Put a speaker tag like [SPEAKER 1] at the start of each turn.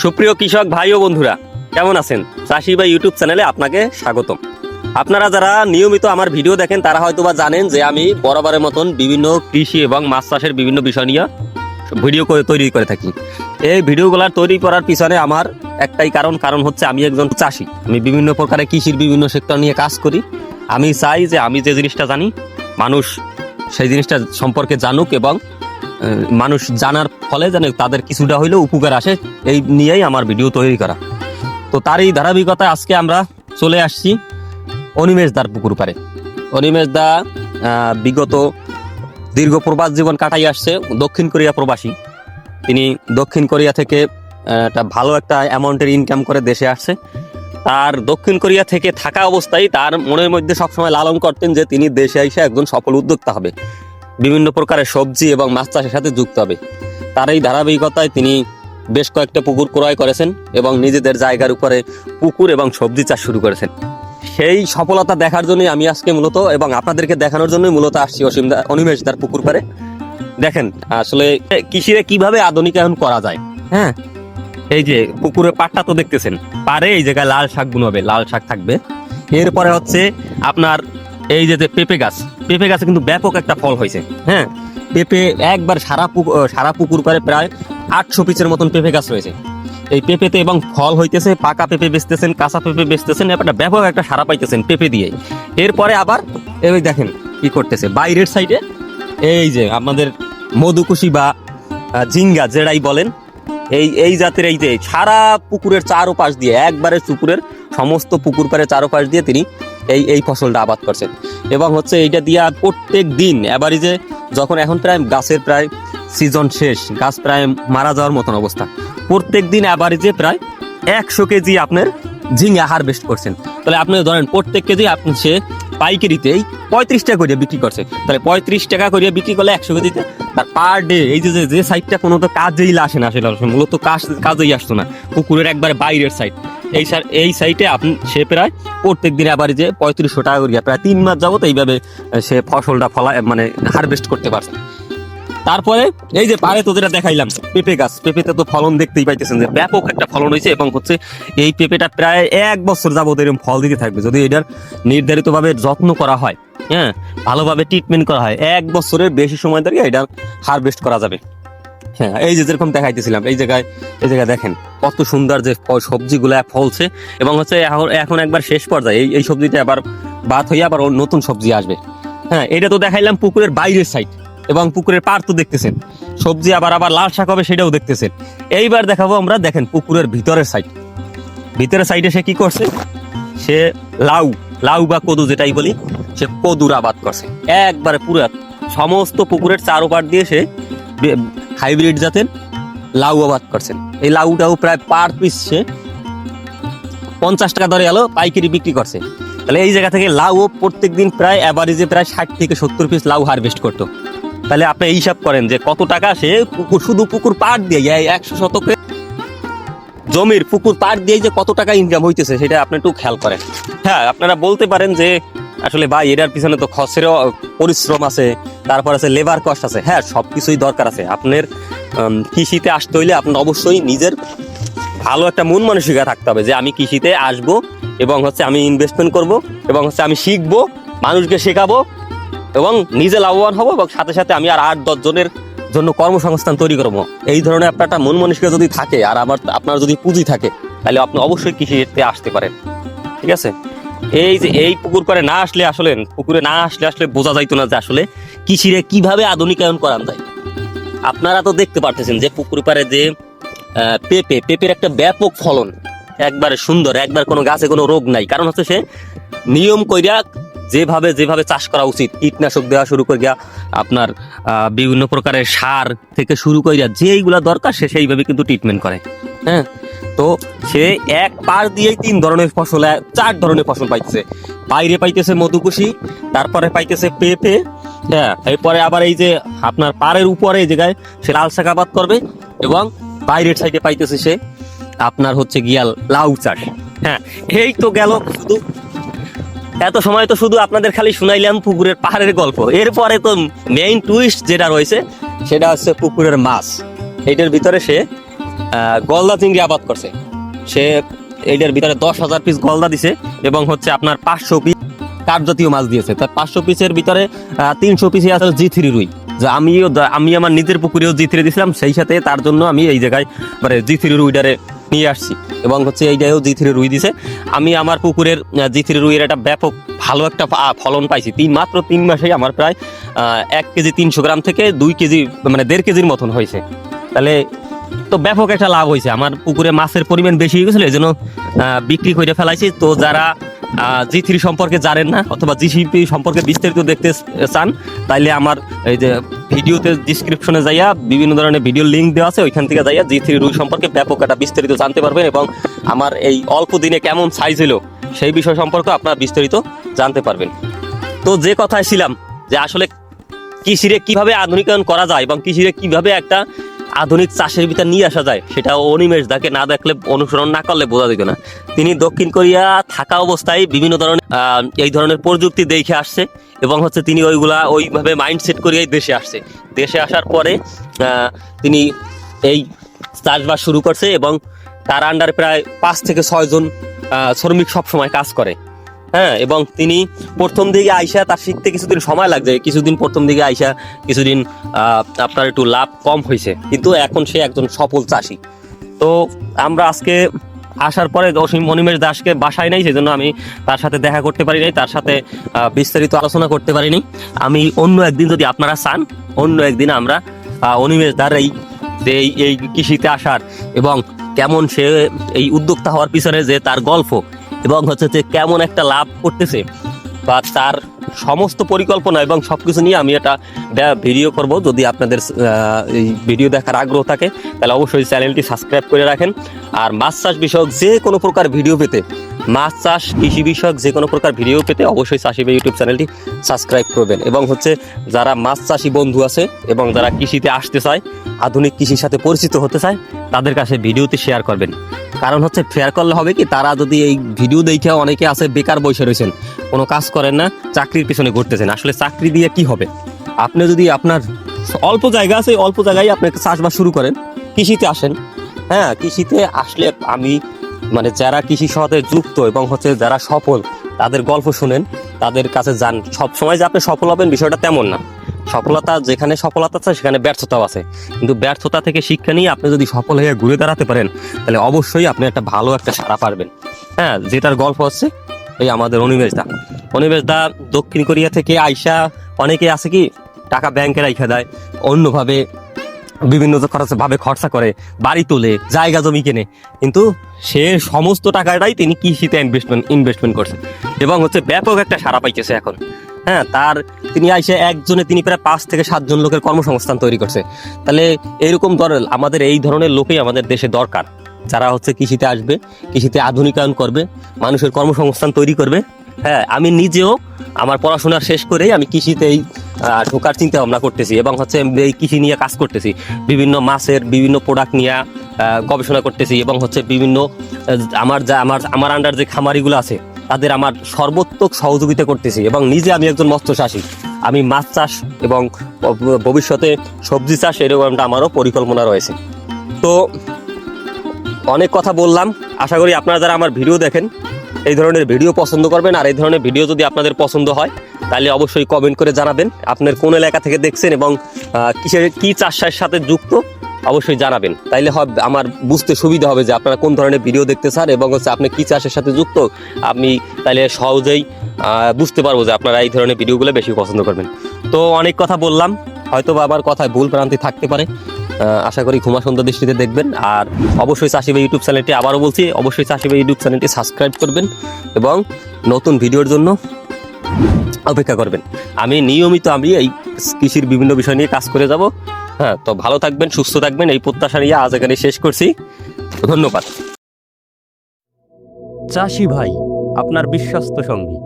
[SPEAKER 1] সুপ্রিয় কৃষক ভাই ও বন্ধুরা, কেমন আছেন? চাষি ভাই ইউটিউব চ্যানেলে আপনাকে স্বাগতম। আপনারা যারা নিয়মিত আমার ভিডিও দেখেন তারা হয়তোবা জানেন যে আমি বরাবরের মতন বিভিন্ন কৃষি এবং মাছ চাষের বিভিন্ন বিষয় নিয়ে ভিডিও তৈরি করে থাকি। এই ভিডিওগুলো তৈরি করার পিছনে আমার একটাই কারণ হচ্ছে আমি একজন চাষি। আমি বিভিন্ন প্রকারের কৃষির বিভিন্ন সেক্টর নিয়ে কাজ করি। আমি চাই যে আমি যে জিনিসটা জানি মানুষ সেই জিনিসটা সম্পর্কে জানুক এবং মানুষ জানার ফলে জানে তাদের কিছুটা হইলেও উপকার আসে, এই নিয়েই আমার ভিডিও তৈরি করা। তো তারই ধারাবাহিকতায় আজকে আমরা চলে আসছি অনিমেষদার পুকুর পাড়ে। অনিমেষদা বিগত দীর্ঘ প্রবাস জীবন কাটাই আসছে, দক্ষিণ কোরিয়া প্রবাসী। তিনি দক্ষিণ কোরিয়া থেকে একটা ভালো একটা অ্যামাউন্টের ইনকাম করে দেশে আসছে। তার দক্ষিণ কোরিয়া থেকে থাকা অবস্থায় তার মনের মধ্যে সবসময় লালন করতেন যে তিনি দেশে এসে একজন সফল উদ্যোক্তা হবে, বিভিন্ন প্রকারের সবজি এবং মাছ চাষের সাথে যুক্ত হবে। তার এই ধারাবাহিকতায় তিনি বেশ কয়েকটা পুকুর ক্রয় করেছেন এবং নিজেদের জায়গার উপরে পুকুর এবং সবজি চাষ শুরু করেছেন। সেই সফলতা দেখার জন্যই আমি আজকে মূলত এবং আপনাদেরকে দেখানোর জন্যই মূলত আসছি অনিমেষদার পুকুর পাড়ে। দেখেন আসলে কৃষিরে কিভাবে আধুনিকায়ন করা যায়। হ্যাঁ, এই যে পুকুরের পাটটা তো দেখতেছেন, পারে এই জায়গায় লাল শাক বুনবে, লাল শাক থাকবে। এরপরে হচ্ছে আপনার এই যে পেঁপে গাছে কিন্তু ব্যাপক একটা ফল হয়েছে। হ্যাঁ, পেঁপে একবার সারা পুকুর পারে প্রায় 800 পিচের মতন পেঁপে গাছ রয়েছে। এই পেঁপেতে এবং ফল হইতেছে, পাকা পেঁপে বেচতেছেন, কাঁচা পেঁপে বেচতেছেন, একটা ব্যাপক একটা সারা পাইতেছেন পেঁপে দিয়ে। এরপরে আবার এই দেখেন কি করতেছে বাইরের সাইডে, এই যে আমাদের মধুকুশি বা ঝিঙ্গা যেটাই বলেন, এই জাতের এই যে সারা পুকুরের চারোপাশ দিয়ে একবারে পুকুরের সমস্ত পুকুর পাড়ে চারোপাশ দিয়ে তিনি এই ফসলটা আবাদ করছেন। এবং হচ্ছে এইটা দিয়ে প্রত্যেক দিন অ্যাভারেজে যখন এখন প্রায় গাছের প্রায় সিজন শেষ, গাছ প্রায় মারা যাওয়ার মতন অবস্থা, প্রত্যেক দিন অ্যাভারেজে প্রায় 100 কেজি আপনার ঝিঙ্গা হারভেস্ট করছেন। তাহলে আপনি ধরেন প্রত্যেক কেজি আপনি সে পাইকারিতেই 35 টাকা করে বিক্রি করছে। তাহলে 35 টাকা করে বিক্রি করলে 100 কেজিতে তার পার ডে এই যে সাইডটা কোনো তো কাজেই আসে না, আসলে মূলত কাজেই আসতো না, পুকুরের একবারে বাইরের সাইড, এই সাইডে আপনি সে প্রায় প্রত্যেক দিন অ্যাভারেজে 3500 টাকা করিয়া প্রায় 3 মাস যাবত এইভাবে সে ফসলটা মানে হারভেস্ট করতে পারছে। তারপরে এই যে পারে তো যেটা দেখাইলাম পেঁপে গাছ, পেঁপেতে তো ফলন দেখতেই পাইতেছেন যে ব্যাপক একটা ফলন হয়েছে। এবং হচ্ছে এই পেঁপেটা প্রায় 1 বছর যাবত এরকম ফল দিতে থাকবে যদি এটার নির্ধারিতভাবে যত্ন করা হয়। হ্যাঁ, ভালোভাবে ট্রিটমেন্ট করা হয়, 1 বছরের বেশি সময় ধরে এটা হারভেস্ট করা যাবে। হ্যাঁ, এই যে যেরকম দেখাইতেছিলাম এই জায়গায় দেখেন কত সুন্দর যে সবজিগুলো ফলছে। এবং হচ্ছে এখন একবার শেষ পর্যায়ে এই সবজিটা আবার বাদ হয়ে আবার নতুন সবজি আসবে। হ্যাঁ, এটা তো দেখাইলাম পুকুরের বাইরের সাইড, এবং পুকুরের পার তো দেখতেছেন, সবজি আবার লাল শাক হবে সেটাও দেখতেছেন। এইবার দেখাবো আমরা, দেখেন পুকুরের ভিতরের সাইডে সে কি করছে, সে লাউ বা কদু যেটাই বলি, সে কদুর আবাদ করছে। একবারে পুরো সমস্ত পুকুরের চারোপার দিয়ে সে হাইব্রিড জাতের লাউ আবাদ করছেন। এই লাউটাও প্রায় পার পিস সে 50 টাকা ধরে এলো পাইকারি বিক্রি করছে। তাহলে এই জায়গা থেকে লাউ প্রত্যেক দিন প্রায় অ্যাভারেজে প্রায় 60 থেকে 70 পিস লাউ হারভেস্ট করতো। তাহলে আপনি হিসাব করেন যে কত টাকা সে শুধু পুকুর পাড় দিয়ে 100 শতকের জমির পুকুর পাড় দিয়ে যে কত টাকা ইনকাম হইতেছে সেটা আপনি একটু খেয়াল করেন। হ্যাঁ, আপনারা বলতে পারেন যে আসলে ভাই এটার পিছনে তো খরচেরও পরিশ্রম আছে, তারপর আছে লেবার কস্ট আছে। হ্যাঁ, সবকিছুই দরকার আছে। আপনার কৃষিতে আসতে হইলে আপনার অবশ্যই নিজের ভালো একটা মন মানসিকতা থাকতে হবে যে আমি কৃষিতে আসবো এবং হচ্ছে আমি ইনভেস্টমেন্ট করব এবং হচ্ছে আমি শিখবো, মানুষকে শেখাবো এবং নিজে লাভবান হবো, এবং সাথে সাথে আমি আর 8-10 জনের জন্য কর্মসংস্থান তৈরি করবো। এই ধরনের আপনার একটা মন মানসিকতা যদি থাকে আর আপনার যদি পুঁজি থাকে, তাহলে আপনি অবশ্যই কৃষিতে আসতে পারেন। ঠিক আছে, এই যে এই পুকুর পাড়ে না আসলে পুকুরে না আসলে বোঝা যাইতো না যে আসলে কৃষিরে কিভাবে আধুনিকায়ন করা যায়। আপনারা তো দেখতে পারতেছেন যে পুকুর পাড়ে যে পেঁপের একটা ব্যাপক ফলন, একবারে সুন্দর, একবার কোনো গাছে কোনো রোগ নাই। কারণ হচ্ছে সে নিয়ম কইরা যেভাবে চাষ করা উচিত, কীটনাশক দেওয়া শুরু করিয়া আপনার বিভিন্ন প্রকারের সার থেকে শুরু করিয়া যেইগুলা দরকার সে সেইভাবে কিন্তু ট্রিটমেন্ট করে। হ্যাঁ, তো সে এক পার দিয়েই 3 ধরনের ফসল, 4 ধরনের ফসল পাইতেছে। বাইরে পাইতেছে মধুকুশি, তারপরে পাইতেছে পেঁপে। হ্যাঁ, এরপরে আবার এই যে আপনার পাড়ের উপরে এই জায়গায় সে লাল শাক আবাদ করবে, এবং বাইরের সাইডে পাইতেছে সে আপনার হচ্ছে গিয়া লাউ চাষ। হ্যাঁ, এই তো গেল শুধু এত সময় তো শুধু আপনাদের খালি শুনাইলাম পুকুরের পাহাড়ের গল্প। এরপরে তো মেইন টুইস্ট যেটা রয়েছে সেটা হচ্ছে পুকুরের মাছ। এইটার ভিতরে সে গলদা চিংড়ি আবাদ করছে। সে এইটার ভিতরে 10,000 পিস গলদা দিছে এবং হচ্ছে আপনার 500 পিস কাঠ জাতীয় মাছ দিয়েছে। তার 500 পিসের ভিতরে 300 পিসে আছে G3 রুই। যে আমি আমার নিজের পুকুরেও G3 দিয়েছিলাম, সেই সাথে তার জন্য আমি এই জায়গায় মানে G3 রুইটারে নিয়ে আসছি এবং হচ্ছে এইটাও G3 রুই দিছে। আমি আমার পুকুরের G3 রুইয়ের একটা ব্যাপক ভালো একটা ফলন পাইছি। মাত্র 3 মাসেই আমার প্রায় 1 কেজি 300 গ্রাম থেকে 2 কেজি মানে 1.5 কেজির মতন হয়েছে। তাহলে তো ব্যাপক একটা লাভ হয়েছে। আমার পুকুরে মাছের পরিমাণ বেশি হয়ে গেছিল, এই জন্য বিক্রি করে ফেলাইছি। তো যারা G3 সম্পর্কে জানেন না অথবা GCP সম্পর্কে বিস্তারিত দেখতে চান, তাইলে আমার এই যে ভিডিওতে ডিসক্রিপশনে যাইয়া বিভিন্ন ধরনের ভিডিও লিঙ্ক দেওয়া আছে, ওইখান থেকে যাইয়া G3 রুই সম্পর্কে ব্যাপক একটা বিস্তারিত জানতে পারবেন এবং আমার এই অল্প দিনে কেমন সাইজ হলো সেই বিষয় সম্পর্কে আপনারা বিস্তারিত জানতে পারবেন। তো যে কথায় ছিলাম যে আসলে কৃষিরে কিভাবে আধুনিকায়ন করা যায় এবং কৃষিরে কিভাবে একটা আধুনিক চাষের ভিতর নিয়ে আসা যায়, সেটা অনিমেষ দাকে না দেখলে, অনুসরণ না করলে বোঝা যেত না। তিনি দক্ষিণ কোরিয়া থাকা অবস্থায় বিভিন্ন ধরনের এই ধরনের প্রযুক্তি দেখে আসছে এবং হচ্ছে তিনি ওইভাবে মাইন্ডসেট করিয়াই দেশে আসছে। দেশে আসার পরে তিনি এই চাষবাস শুরু করছে এবং তার আন্ডারে প্রায় 5 থেকে 6 জন শ্রমিক সবসময় কাজ করে। হ্যাঁ, এবং তিনি প্রথম দিকে আইসা তার শিখতে কিছুদিন সময় লাগছে, কিছুদিন প্রথম দিকে আইসা কিছুদিন আপনার একটু লাভ কম হয়েছে, কিন্তু এখন সে একজন সফল চাষি। তো আমরা আজকে আসার পরে অনিমেষ দাসকে বাসায় নাই, সেজন্য আমি তার সাথে দেখা করতে পারি নাই, তার সাথে বিস্তারিত আলোচনা করতে পারিনি। আমি অন্য একদিন, যদি আপনারা চান, অন্য একদিন আমরা অনিমেষ দার এই কৃষিতে আসার এবং কেমন সে এই উদ্যোক্তা হওয়ার পিছনে যে তার গল্প এবং হচ্ছে যে কেমন একটা লাভ করতেছে বা তার সমস্ত পরিকল্পনা এবং সবকিছু নিয়ে আমি একটা ভিডিও করব। যদি আপনাদের এই ভিডিও দেখার আগ্রহ থাকে তাহলে অবশ্যই চ্যানেলটি সাবস্ক্রাইব করে রাখেন। আর মাছ চাষ বিষয়ক যে কোনো প্রকার ভিডিও পেতে, মাছ চাষ কৃষি বিষয়ক যে কোনো প্রকার ভিডিও পেতে অবশ্যই চাষি ভাই ইউটিউব চ্যানেলটি সাবস্ক্রাইব করবেন। এবং হচ্ছে যারা মাছ চাষি বন্ধু আছে এবং যারা কৃষিতে আসতে চায়, আধুনিক কৃষির সাথে পরিচিত হতে চায়, তাদের কাছে ভিডিওটি শেয়ার করবেন। কারণ হচ্ছে শেয়ার করলে হবে কি, তারা যদি এই ভিডিও দেখে, অনেকে আছে বেকার বসে রয়েছেন, কোনো কাজ করেন না, চাকরির পিছনে ঘুরতেছেন। আসলে চাকরি দিয়ে কি হবে? আপনি যদি আপনার অল্প জায়গা আছে, অল্প জায়গায় আপনি চাষবাস শুরু করেন, কৃষিতে আসেন। হ্যাঁ, কৃষিতে আসলে আমি মানে যারা কৃষির সাথে যুক্ত এবং হচ্ছে যারা সফল, তাদের গল্প শুনেন, তাদের কাছে যান। সব সময় যে আপনি সফল হবেন বিষয়টা তেমন না। সফলতা, যেখানে সফলতা আছে সেখানে ব্যর্থতাও আছে, কিন্তু ব্যর্থতা থেকে শিক্ষা নিয়ে আপনি যদি সফল হয়ে ঘুরে দাঁড়াতে পারেন, তাহলে অবশ্যই আপনি একটা ভালো একটা সাড়া পারবেন। হ্যাঁ, যেটার গল্প হচ্ছে এই আমাদের অনিমেষ দা দক্ষিণ কোরিয়া থেকে আইসা, অনেকে আছে কি টাকা ব্যাংকে রাখা দেয়, অন্যভাবে বিভিন্ন ভাবে খরচা করে, বাড়ি তোলে, জায়গা জমি কেনে, কিন্তু সে সমস্ত টাকাটাই তিনি কৃষিতে ইনভেস্টমেন্ট করছে এবং হচ্ছে ব্যাপক একটা সাড়া পাইতেছে এখন। হ্যাঁ, তিনি আইসে একজনে তিনি প্রায় 5 থেকে 7 জন লোকের কর্মসংস্থান তৈরি করছে। তাহলে এইরকম আমাদের এই ধরনের লোকই আমাদের দেশে দরকার, যারা হচ্ছে কৃষিতে আসবে, কৃষিতে আধুনিকায়ন করবে, মানুষের কর্মসংস্থান তৈরি করবে। হ্যাঁ, আমি নিজেও আমার পড়াশোনা শেষ করেই আমি কৃষিতেই ঢোকার চিন্তা ভাবনা করতেছি এবং হচ্ছে এই কৃষি নিয়ে কাজ করতেছি, বিভিন্ন মাছের বিভিন্ন প্রোডাক্ট নিয়ে গবেষণা করতেছি এবং হচ্ছে বিভিন্ন আমার আন্ডার যে খামারিগুলো আছে তাদের আমার সর্বোত্তক সহযোগিতা করতেছি এবং নিজে আমি একজন মৎস্য চাষী। আমি মাছ চাষ এবং ভবিষ্যতে সবজি চাষ এরকমটা আমারও পরিকল্পনা রয়েছে। তো অনেক কথা বললাম, আশা করি আপনারা যারা আমার ভিডিও দেখেন এই ধরনের ভিডিও পছন্দ করবেন। আর এই ধরনের ভিডিও যদি আপনাদের পছন্দ হয় তাহলে অবশ্যই কমেন্ট করে জানাবেন আপনার কোন এলাকা থেকে দেখছেন এবং কি চাষের সাথে যুক্ত, অবশ্যই জানাবেন। তাইলে আমার বুঝতে সুবিধা হবে যে আপনারা কোন ধরনের ভিডিও দেখতে চান এবং হচ্ছে আপনি কি চাষের সাথে যুক্ত, আমি তাইলে সহজেই বুঝতে পারবো যে আপনারা এই ধরনের ভিডিওগুলো বেশি পছন্দ করবেন। তো অনেক কথা বললাম, হয়তো বা আমার কথায় ভুল ভ্রান্তি থাকতে পারে, আশা করি ক্ষমা সুন্দর দৃষ্টিতে দেখবেন। আর অবশ্যই চাষি ভাই ইউটিউব চ্যানেলটি, আবারও বলছি, অবশ্যই চাষি ভাই ইউটিউব চ্যানেলটি সাবস্ক্রাইব করবেন এবং নতুন ভিডিওর জন্য অপেক্ষা করবেন। আমি নিয়মিত এই কৃষির বিভিন্ন বিষয় নিয়ে কাজ করে যাব। হ্যাঁ, তো ভালো থাকবেন, সুস্থ থাকবেন, এই প্রত্যাশা নিয়ে আজ এখানে শেষ করছি। ধন্যবাদ। চাষি ভাই, আপনার বিশ্বস্ত সঙ্গী।